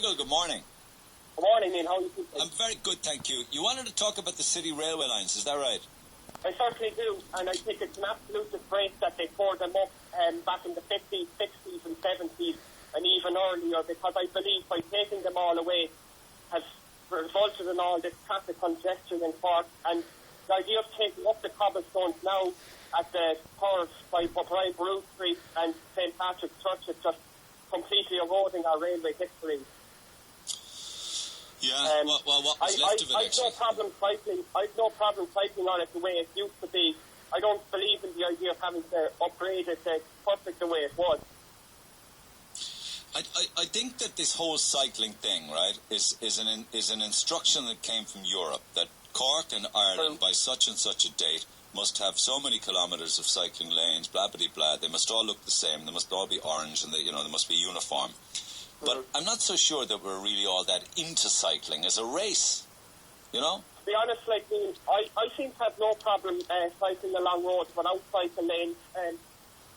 Fearghal, good morning. Good morning, Neil. How are you keeping? I'm very good, thank you. You wanted to talk about the city railway lines, is that right? I certainly do, and I think it's an absolute disgrace that they tore them up back in the 50s, 60s and 70s and even earlier, because I believe by taking them all away has resulted in all this traffic congestion in Cork, and the idea of taking up the cobblestones now at the curve by Brian Root Street and St. Patrick's Church is just completely eroding our railway history. Yeah, well, what was left of it, actually? I've no problem cycling on it the way it used to be. I don't believe in the idea of having to upgrade it to perfect the way it was. I think that this whole cycling thing, right, is an instruction that came from Europe, that Cork and Ireland, by such and such a date, must have so many kilometres of cycling lanes, blah, blah, blah. They must all look the same. They must all be orange, and they must be uniform. But I'm not so sure that we're really all that into cycling as a race, you know? To be honest, like me, I seem to have no problem cycling along roads without cycle lanes.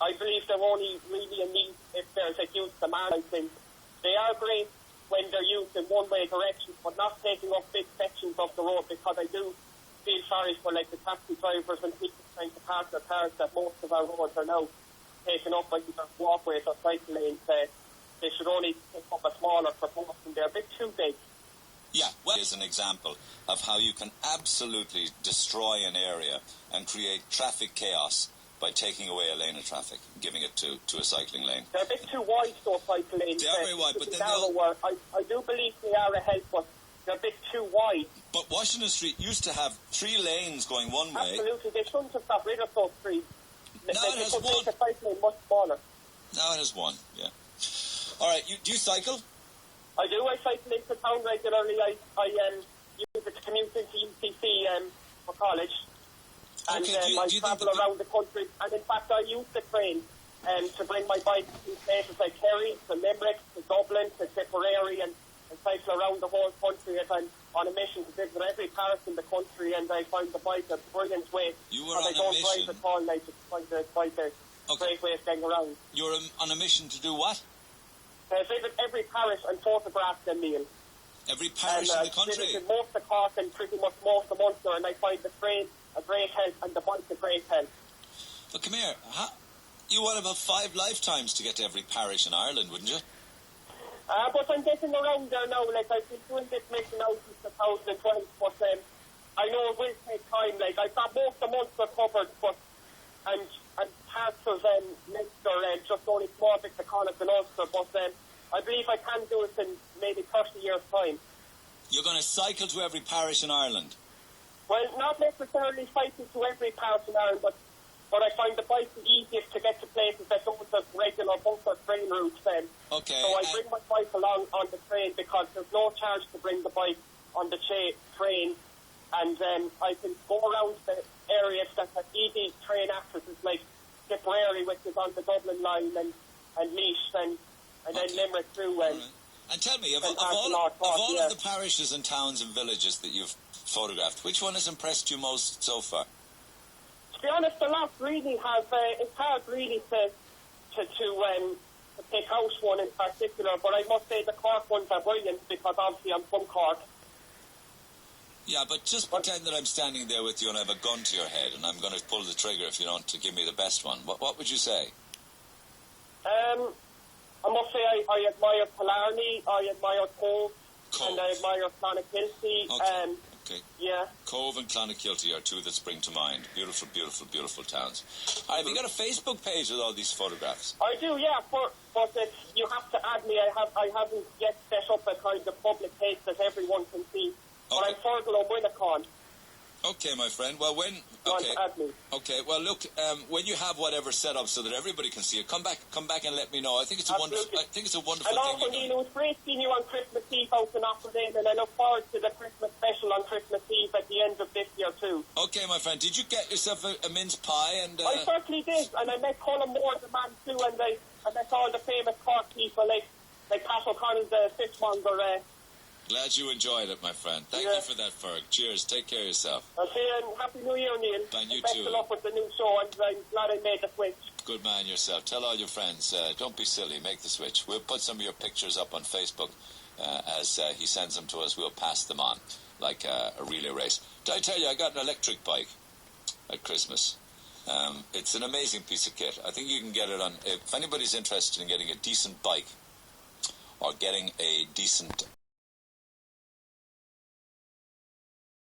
I believe they're only really a need if there's a huge demand. I think they are great when they're used in one-way direction, but not taking up big sections of the road, because I do feel sorry for like the taxi drivers and people trying to park their cars, that most of our roads are now taken up by either walkways or cycle lanes. They should only pick up a smaller proportion. They're a bit too big. Yeah, well, here's an example of how you can absolutely destroy an area and create traffic chaos by taking away a lane of traffic, giving it to a cycling lane. They're a bit too wide, those cycle lanes. They are very wide, but then I do believe they are a help, but they're a bit too wide. But Washington Street used to have 3 lanes going one way. Absolutely, they shouldn't have got rid of those 3. Now it has 1. Make the cycle lane much smaller. Now it has 1, yeah. All right, do you cycle? I do. I cycle into town regularly. I use it to commute into UCC for college. And I travel around the country. And in fact, I use the train to bring my bike to places like Kerry, to Limerick, to Dublin, to Tipperary, and cycle around the whole country as I'm on a mission to visit every parish in the country, and I find the bike a brilliant way. You were on I don't drive at all, and I just find the bike a great way of getting around. You're on a mission to do what? Visit every parish and photograph them, Neil. Every parish in the country? I visited most of Cork and pretty much most of Munster, and I find the train a great help and the bike a great help. But come here, you want about 5 lifetimes to get to every parish in Ireland, wouldn't you? But I'm getting around there now. Like, I've been doing this mission out since 2012, but I know it will take time. Like, I've got most of Munster covered, but and parts of Leinster and just only small bits of Connacht and Ulster, but I believe I can do it in maybe 30 years' time. You're going to cycle to every parish in Ireland? Well, not necessarily cycle to every parish in Ireland, but I find the bike the easiest to get to places that don't have regular bunker train routes then. Okay. So I bring my bike along on the train because there's no charge to bring the bike on the train, and I can go around the areas that have easy train accesses, like Tipperary, which is on the Dublin line, and Laois, and then Limerick through. And tell me, of all of the parishes and towns and villages that you've photographed, which one has impressed you most so far? To be honest, the lot really have. It's hard really to pick out one in particular, but I must say the Cork ones are brilliant because obviously I'm from Cork. Yeah, but just pretend that I'm standing there with you and I have a gun to your head and I'm going to pull the trigger if you don't to give me the best one. What would you say? I must say I admire Killarney, I admire Cove, and I admire Clonakilty. Okay. Yeah. Cove and Clonakilty are 2 that spring to mind. Beautiful, beautiful, beautiful towns. Have you got a Facebook page with all these photographs? I do, yeah, but you have to add me. I haven't yet set up a kind of public page that everyone can see. But I'm Fearghal O'Winnicon. Okay, my friend. Well, Okay. Well, look. When you have whatever set up so that everybody can see it, come back and let me know. I think it's a wonderful. I think it's a wonderful thing. And also, Neil, it was great seeing you on Christmas Eve out in Offerdale, and I look forward to the Christmas special on Christmas Eve at the end of this year too. Okay, my friend. Did you get yourself a mince pie? And I certainly did, and I met Colin Moore, the man too, and I met all the famous Cork people like Pat O'Connell, the fishmonger. Glad you enjoyed it, my friend. Thank you for that, Ferg. Cheers. Take care of yourself. I'll see you, and Happy New Year, Neil. And you best too. Best of luck with the new show, and I'm glad I made the switch. Good man yourself. Tell all your friends, don't be silly, make the switch. We'll put some of your pictures up on Facebook as he sends them to us. We'll pass them on like a relay race. Did I tell you I got an electric bike at Christmas? It's an amazing piece of kit. I think you can get it on... If anybody's interested in getting a decent bike or getting a decent